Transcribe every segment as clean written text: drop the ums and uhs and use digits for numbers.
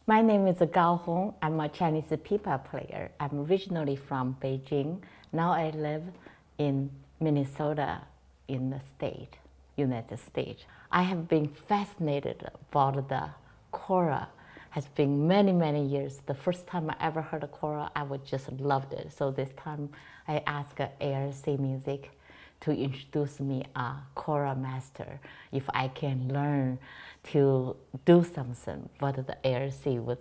My name is Gao Hong. I'm a Chinese pipa player. I'm originally from Beijing. Now I live in Minnesota in the United States. I have been fascinated about the kora. Has been many, many years. The first time I ever heard a kora, I would just loved it. So this time I asked ARC Music to introduce me a kora master if I can learn to do something. But the ARC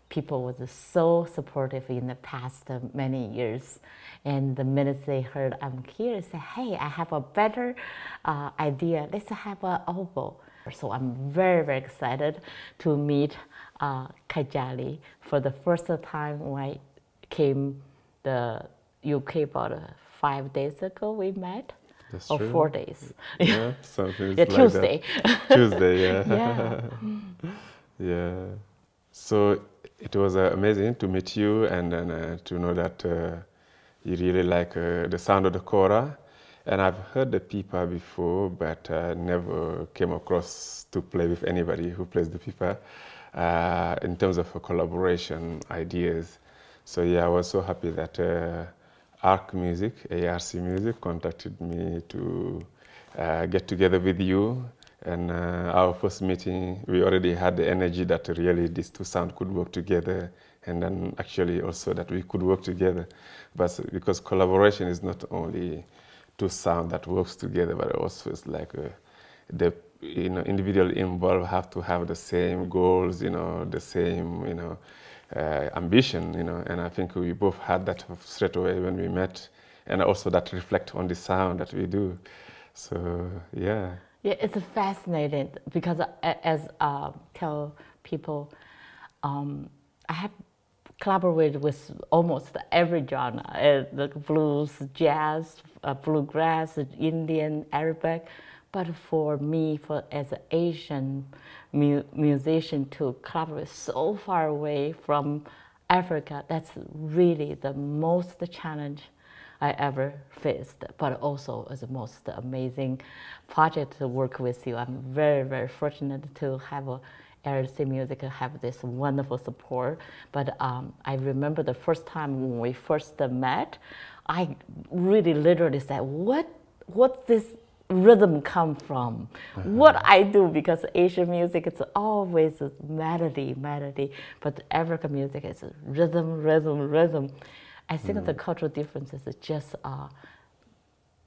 people was so supportive in the past many years. And the minute they heard I'm here, they said, hey, I have a better idea. Let's have an oboe. So I'm very, very excited to meet Kadialy for the first time when I came the UK about 5 days ago. We met. That's or true. 4 days. Yeah, something Yeah, like Tuesday. that. Tuesday, yeah. Yeah. Yeah. So it was amazing to meet you and then to know that you really like the sound of the kora. And I've heard the pipa before, but never came across to play with anybody who plays the pipa in terms of collaboration ideas. So yeah, I was so happy that ARC Music contacted me to get together with you. And our first meeting, we already had the energy that really these two sounds could work together, and then actually also that we could work together. But because collaboration is not only two sound that works together, but also it's like the individual involved have to have the same goals, the same ambition, and I think we both had that straight away when we met, and also that reflect on the sound that we do. So yeah. Yeah, it's fascinating because as tell people, I have collaborated with almost every genre, the blues, jazz, bluegrass, Indian, Arabic. But for me, as an Asian musician to collaborate so far away from Africa, that's really the most challenge I ever faced, but also is the most amazing project to work with you. I'm very, very fortunate to have ARC Music have this wonderful support. But I remember the first time when we first met, I really literally said, what this rhythm come from? What I do, because Asian music it's always a melody, but African music is rhythm. I think the cultural differences is just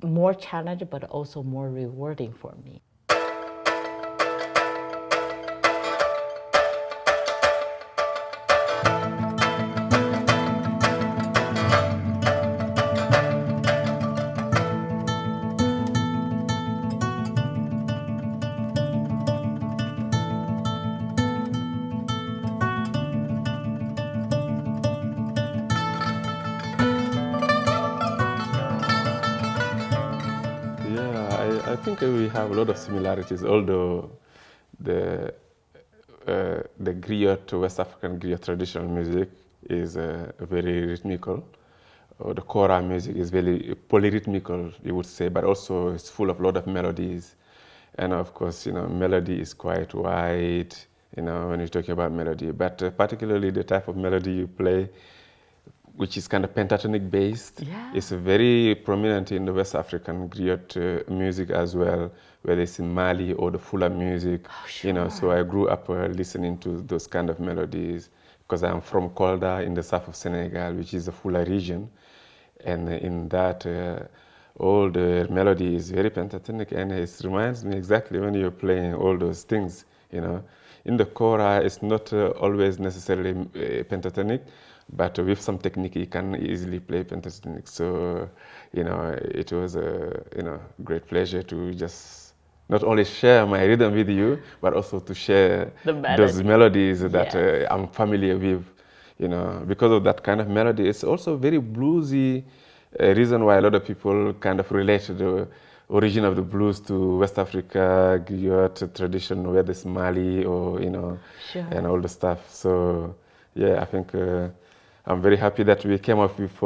more challenging, but also more rewarding for me. I think we have a lot of similarities, although the griot, West African griot traditional music is very rhythmical. The kora music is very polyrhythmical, you would say, but also it's full of a lot of melodies. And of course, melody is quite wide, when you're talking about melody. But particularly the type of melody you play, which is kind of pentatonic based. Yeah. It's very prominent in the West African griot music as well, whether it's in Mali or the Fula music. Oh, sure. So I grew up listening to those kind of melodies because I'm from Kolda in the south of Senegal, which is the Fula region. And in that, all the melody is very pentatonic, and it reminds me exactly when you're playing all those things, In the kora, it's not always necessarily pentatonic, but with some technique, you can easily play pentatonic. So, it was a great pleasure to just not only share my rhythm with you, but also to share those melodies that I'm familiar with. Because of that kind of melody, it's also very bluesy. Reason why a lot of people kind of relate to the origin of the blues to West Africa, griot tradition, whether it's Mali or, Sure. and all the stuff. So, yeah, I think I'm very happy that we came up with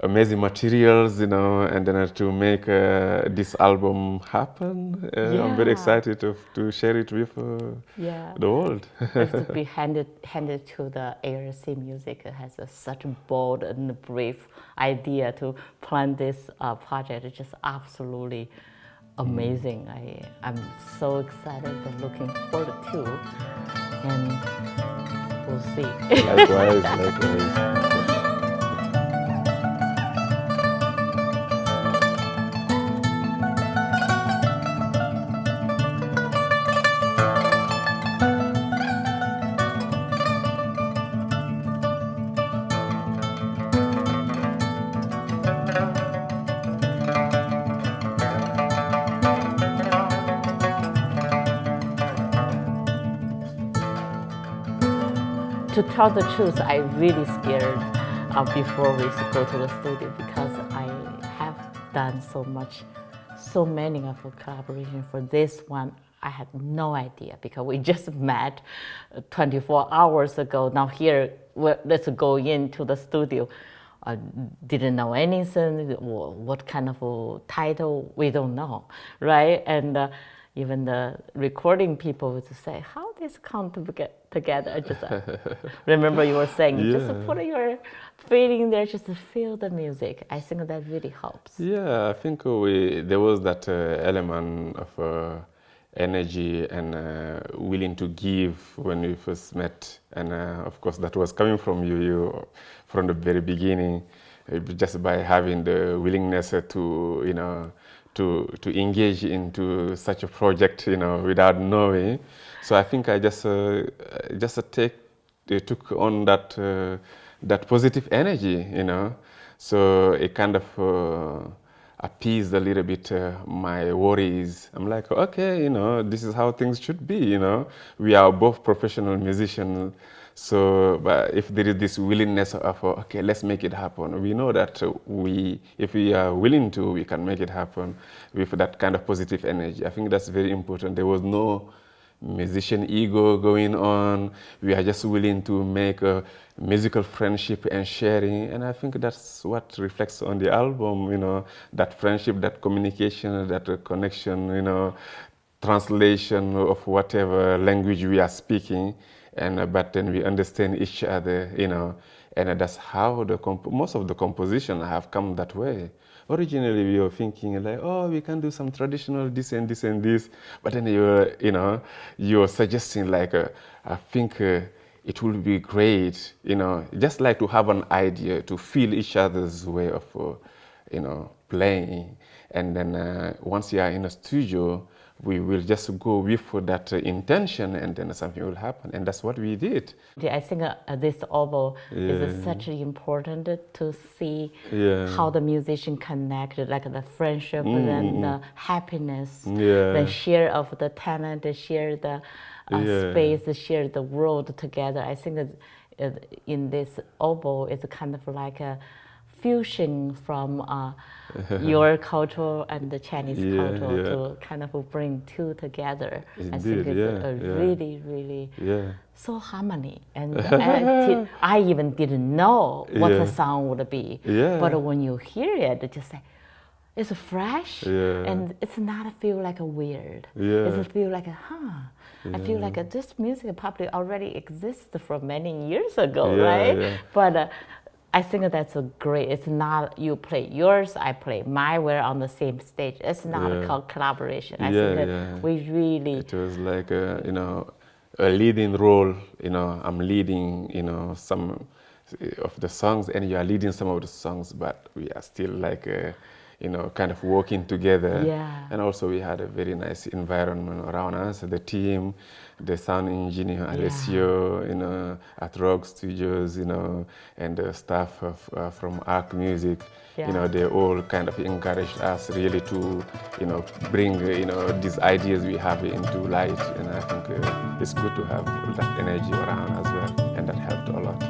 amazing materials, and then to make this album happen. I'm very excited to share it with the world. It's to be handed to the ARC Music. It has such a bold and brave idea to plan this project. It's just absolutely amazing. I'm so excited and looking forward to, and we'll see. Likewise. To tell the truth, I really scared before we go to the studio because I have done so many of the collaboration. For this one, I had no idea because we just met 24 hours ago. Now here, let's go into the studio. I didn't know anything. What kind of a title, we don't know, right? And even the recording people would say, how this come together? I just remember you were saying, just put your feeling there, just to feel the music. I think that really helps. Yeah, I think there was that element of energy and willing to give when we first met. And of course, that was coming from you from the very beginning, just by having the willingness to engage into such a project, without knowing. So I think I just took on that positive energy, So it kind of appeased a little bit my worries. I'm like, okay, this is how things should be, We are both professional musicians. So, but if there is this willingness of, okay, let's make it happen. We know that if we are willing to, we can make it happen with that kind of positive energy. I think that's very important. There was no musician ego going on. We are just willing to make a musical friendship and sharing. And I think that's what reflects on the album, that friendship, that communication, that connection, translation of whatever language we are speaking. But then we understand each other, and that's how most of the composition have come that way. Originally, we were thinking like, oh, we can do some traditional this and this and this, but then you're suggesting like, I think it will be great, just like to have an idea, to feel each other's way of, playing, and then once you are in a studio, we will just go with that intention, and then something will happen, and that's what we did. I think this album is such important to see how the musician connected, like the friendship, and the happiness, the share of the talent, the share the space, the share the world together. I think in this album, it's kind of like a fusion from your culture and the Chinese culture to kind of bring two together. Indeed, I think it's really, really so harmony. And I even didn't know what the sound would be. But when you hear it, just say, it's fresh and it's not feel like a weird. It's feel like I feel like this music probably already exists from many years ago, right? But I think that's a great. It's not you play yours, I play mine. We're on the same stage. It's not called collaboration. I think that we really. It was like a leading role. I'm leading some of the songs, and you are leading some of the songs, but we are still like kind of working together. And also we had a very nice environment around us, the team, the sound engineer, Alessio, at Rock Studios, and the staff from Arc Music. They all kind of encouraged us really to, bring, these ideas we have into light. And I think it's good to have that energy around as well, and that helped a lot.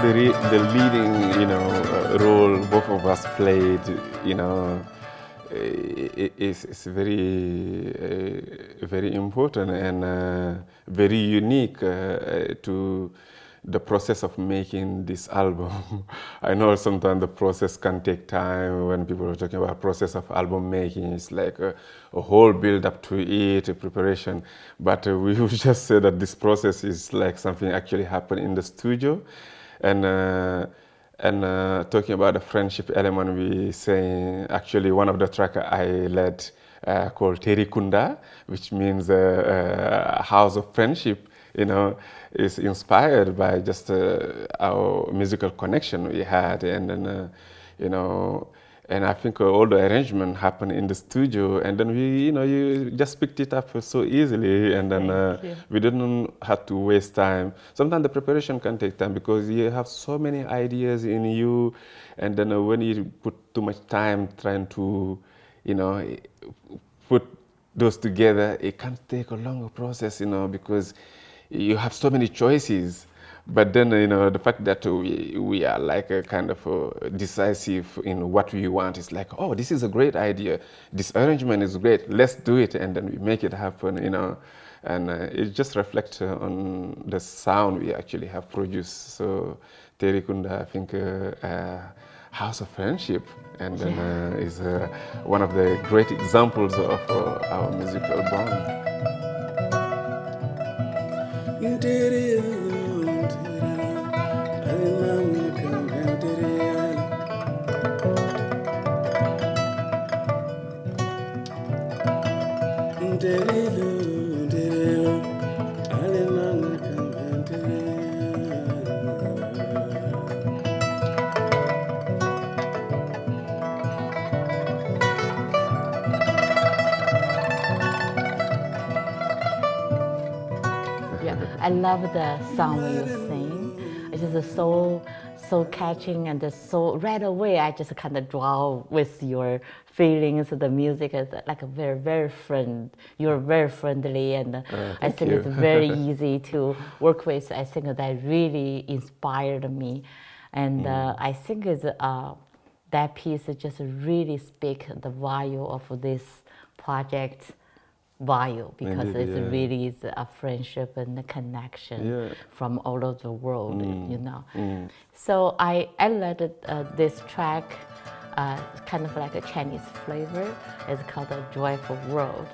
the leading, role both of us played, is very important and very unique to the process of making this album. I know sometimes the process can take time. When people are talking about process of album making, it's like a whole build up to it, a preparation. But we would just say that this process is like something actually happened in the studio. And talking about the friendship element, we saying actually one of the tracks I led called Teri Kunda, which means house of friendship, is inspired by just our musical connection we had, and then and I think all the arrangement happened in the studio, and then you just picked it up so easily, and then we didn't have to waste time. Sometimes the preparation can take time because you have so many ideas in you, and then when you put too much time trying to, put those together, it can take a longer process, because you have so many choices. But then, the fact that we are like a kind of decisive in what we want, is like, oh, this is a great idea. This arrangement is great. Let's do it. And then we make it happen, And it just reflects on the sound we actually have produced. So Teri Kunda, I think, House of Friendship, and then is one of the great examples of our musical bond. I love the song when you sing. It's just so catching, and so right away I just kind of draw with your feelings. The music is like a very You're very friendly, and I think it's very easy to work with. I think that really inspired me, and I think that piece just really speaks the value of this project. Value, because Indeed, it really is a friendship and a connection from all over the world, So I added this track, kind of like a Chinese flavor. It's called A Joyful World.